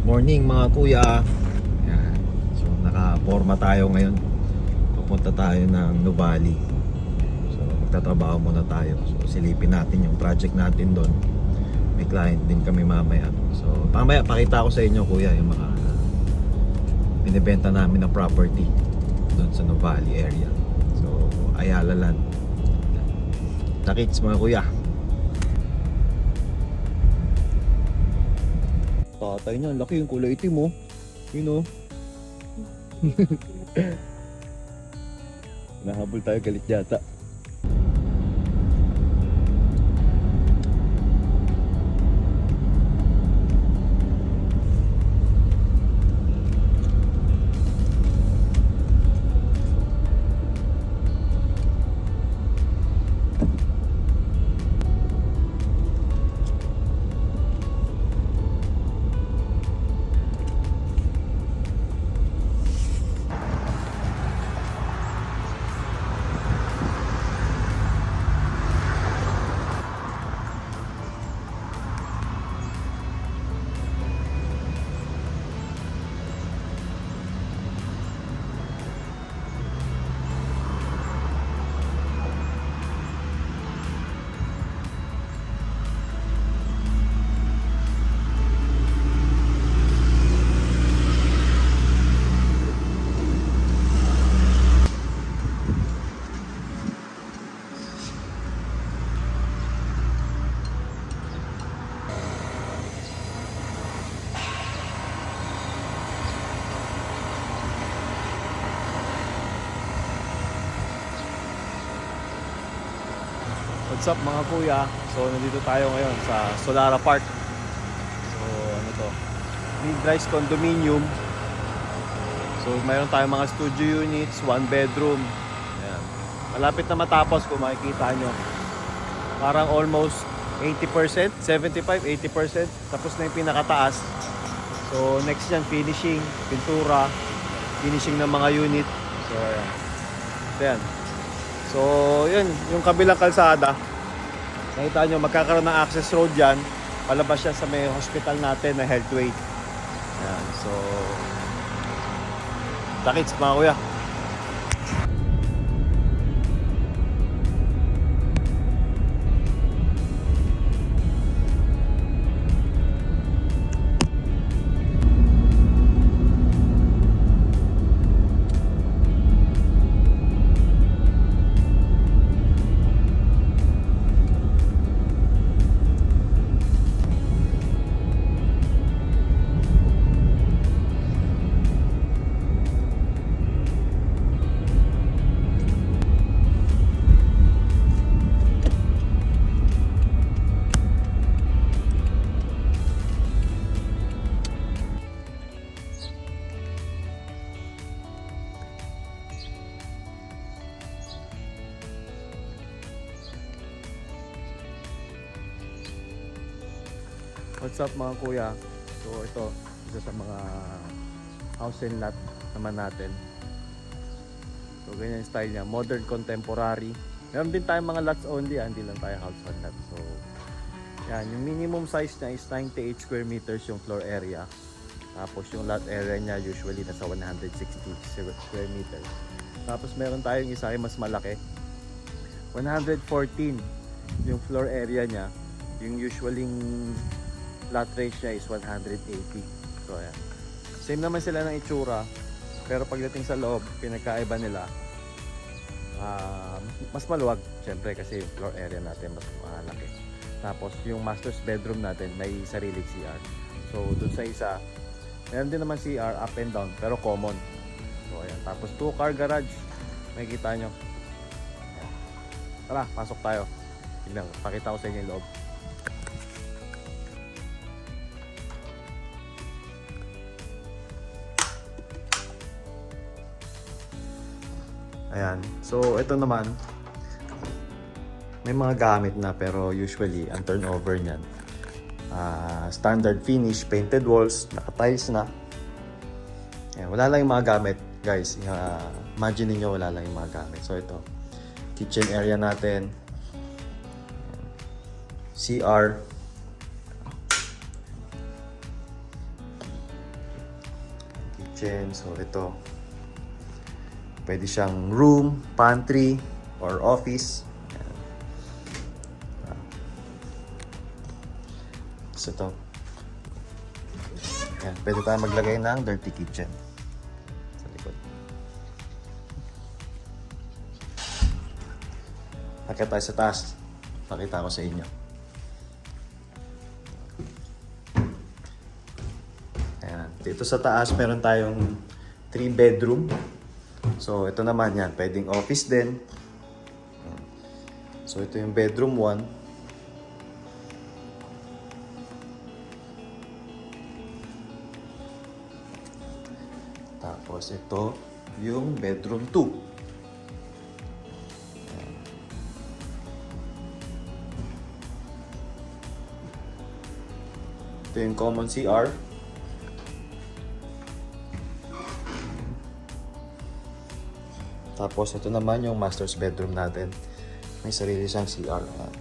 Morning mga kuya. Yan. So naka-forma tayo ngayon. Pupunta tayo ng Nuvali. So magtatrabaho muna tayo. So silipin natin yung project natin doon. May client din kami mamaya. So mamaya pakita ko sa inyo kuya yung mga binibenta namin na property doon sa Nuvali area. So Ayala Land. Takits mga kuya. Tatay niya, laki yung kulay itim mo. Yun o. Nahabol tayo, galit yata. What's up mga kuya? So nandito tayo ngayon sa Solara Park. So ano to? Mid-rise condominium. So mayroon tayong mga studio units, 1 bedroom. Ayan. Malapit na matapos kung makikita nyo. Parang almost 80%, 75-80%. Tapos na yung pinakataas. So next yan, finishing, pintura, finishing ng mga unit. So ayan. Ayan. So, yun, yung kabilang kalsada. Nakita nyo, magkakaroon ng access road dyan. Palabas siya sa may hospital natin na Healthway. Ayan, so takits mga kuya. What's up mga kuya? So ito, isa sa mga house and lot naman natin. So ganyan yung style niya, modern contemporary. Meron din tayong mga lots only, hindi lang tayo house and lot. So yan, yung minimum size niya is 98 square meters yung floor area. Tapos yung lot area niya usually nasa 160 square meters. Tapos meron tayong isa ay mas malaki, 114 yung floor area niya. Yung usually lot range niya is 180. So ayan. Same naman sila ng itsura. Pero pagdating sa loob, pinagkaiba nila. Mas maluwag. Siyempre kasi yung floor area natin mas malaki. Tapos yung master's bedroom natin may sariling CR. So dun sa isa, meron din naman CR up and down pero common. So ayan. Tapos 2-car garage. Makikita nyo. Ayan. Tara, pasok tayo. Tignan, pakita ko sa inyo yung loob. Ayan. So, ito naman, may mga gamit na pero usually, ang turnover niyan, standard finish, painted walls, naka-tiles na. Ayan. Wala lang yung mga gamit, guys. Imagine niyo wala lang yung mga gamit. So, ito, kitchen area natin. CR. kitchen. So ito, pwede siyang room, pantry, or office. Ayan. So ito. Ayan, pwede tayo maglagay ng dirty kitchen sa likod. Akit tayo sa taas. Pakita ko sa inyo. Ayan. Dito sa taas, meron tayong 3 bedroom. So, ito naman yan. Pwedeng office din. So, ito yung bedroom 1. Tapos, ito yung bedroom 2. Ito yung common CR. Tapos ito naman yung master's bedroom natin. May sarili siyang CR. Ayan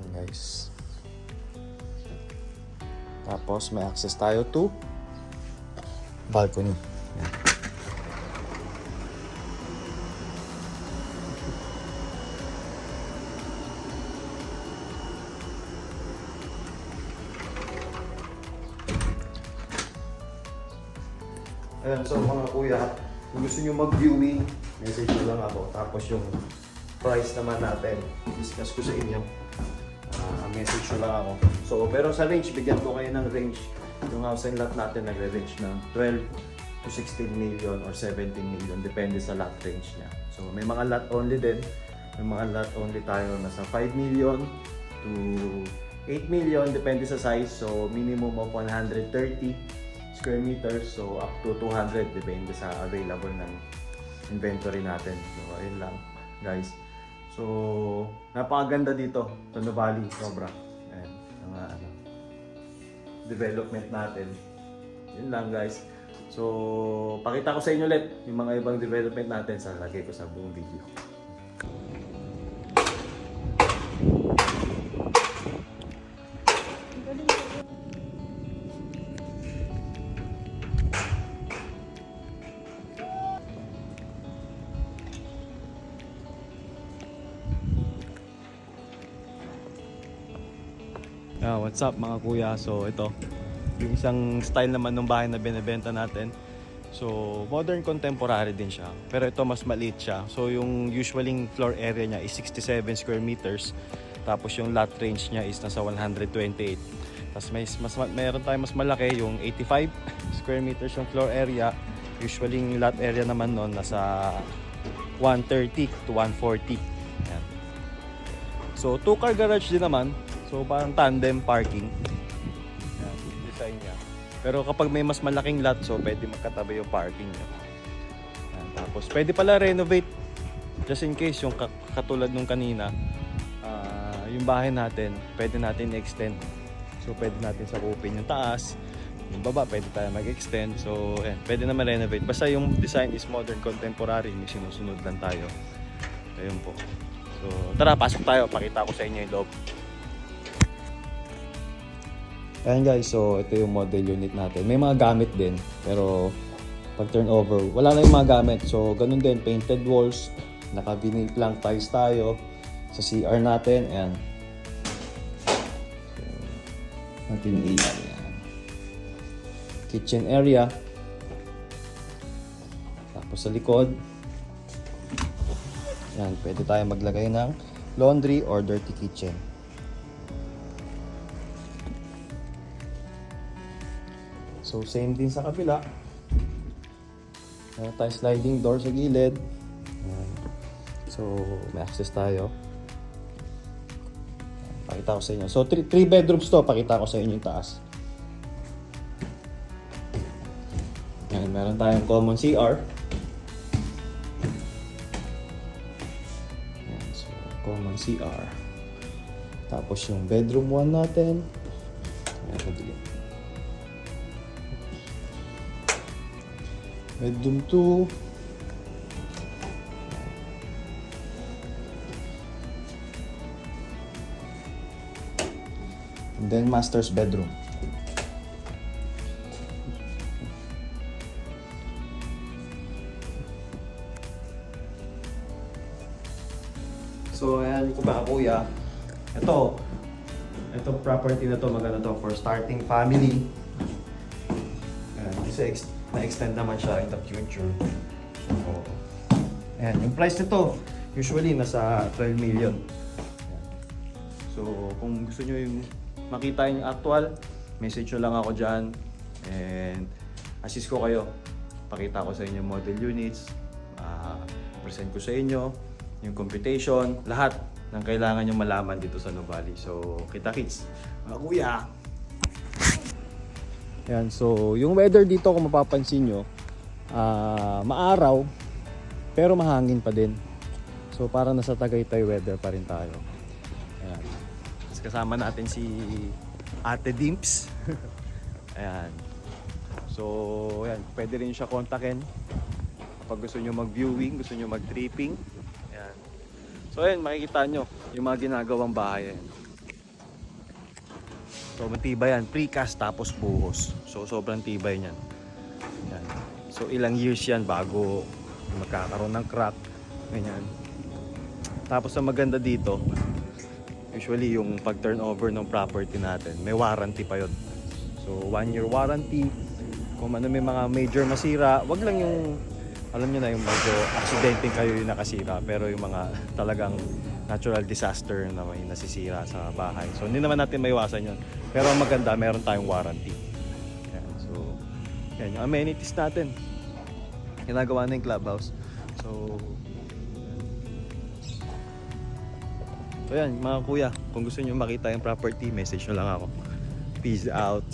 guys. Tapos may access tayo to balcony. Ayan. Ayan, so mga kuya, kung gusto nyo mag-viewing, message nyo lang ako. Tapos yung price naman natin, discuss ko sa inyo. Message nyo lang ako. So, pero sa range, bigyan ko kayo ng range. Yung house and lot natin nagre-range ng 12 to 16 million or 17 million. Depende sa lot range niya. So, may mga lot only din. May mga lot only tayo nasa 5 million to 8 million. Depende sa size. So, minimum of 130 square meters, so up to 200 depende sa available ng inventory natin. So ayun lang guys. So napakaganda dito, Tono Valley, sobra. Ayan, ang development natin. Yun lang guys. So pakita ko sa inyo ulit yung mga ibang development natin sa lagay ko sa buong video. What's up mga kuya? So ito, yung isang style naman ng bahay na binebenta natin. So modern contemporary din siya. Pero ito mas maliit siya. So yung usually floor area niya is 67 square meters. Tapos yung lot range niya is nasa 128. Tapos mayroon tayong mas malaki, yung 85 square meters yung floor area. Usually yung lot area naman nun nasa 130 to 140. Ayan. So 2-car garage din naman. So parang tandem parking. Yan, design niya. Pero kapag may mas malaking lot, so pwede magkatabi yung parking niya. Yan, tapos pwede pala renovate. Just in case yung katulad nung kanina, yung bahay natin, pwede natin extend. So pwede natin sakupin yung taas, yung baba, pwede tayo mag-extend. So pwede naman renovate. Basta yung design is modern contemporary, may sinusunod lang tayo. Ayun po. So tara, pasok tayo. Pakita ko sa inyo yung loob. Ayan guys, so ito yung model unit natin. May mga gamit din, pero pag turnover, wala na yung mga gamit. So ganun din, painted walls, naka-vinyl plank tiles tayo sa CR natin. Ayan. So, natin ilaw yan. Kitchen area. Tapos sa likod, ayan, pwede tayo maglagay ng laundry or dirty kitchen. So same din sa kabila. Meron tayong sliding door sa gilid. So may access tayo. Pakita ko sa inyo. So 3 bedrooms to. Pakita ko sa inyo yung taas. Ayan, meron tayong common CR. Ayan, so common CR. Tapos yung bedroom 1 natin. Ayan, bedroom 2. And then master's bedroom. kuya. Ito property na to, maganda to for starting family. Ayan, kasi na-extend naman siya in the future. So, ayan, yung price nito, usually nasa 12 million. Ayan. So, kung gusto nyo yung makita yung actual, message nyo lang ako dyan. And assist ko kayo. Pakita ko sa inyo yung model units. Present ko sa inyo yung computation, lahat ng kailangan nyo malaman dito sa Nuvali. So, kita-kits, mga kuya! Yan, so yung weather dito kung mapapansin nyo, maaraw, pero mahangin pa din. So, parang nasa Tagaytay weather pa rin tayo. Ayan. Tapos kasama natin si Ate Dimps. Ayan. So, ayan, pwede rin siya kontakin. Kapag gusto nyo mag-viewing, gusto nyo mag-tripping. Ayan. So ayan, makikita nyo yung mga ginagawang bahay. Ayan. So matibay yan, precast tapos buhos. So sobrang tibay niyan. Ayan. So ilang years yan bago magkakaroon ng crack. Ganyan. Tapos ang maganda dito, usually yung pag-turnover ng property natin, may warranty pa yun. So 1-year warranty. Kung ano may mga major masira, wag lang yung alam nyo na yung medyo aksidente kayo yung nakasira, pero yung mga talagang natural disaster na may nasisira sa bahay. So hindi naman natin maiwasan yun. Pero ang maganda, meron tayong warranty. Yan. So, yan yung amenities natin. Ginagawa na yung clubhouse. So yan mga kuya, kung gusto nyo makita yung property, message nyo lang ako. Peace out.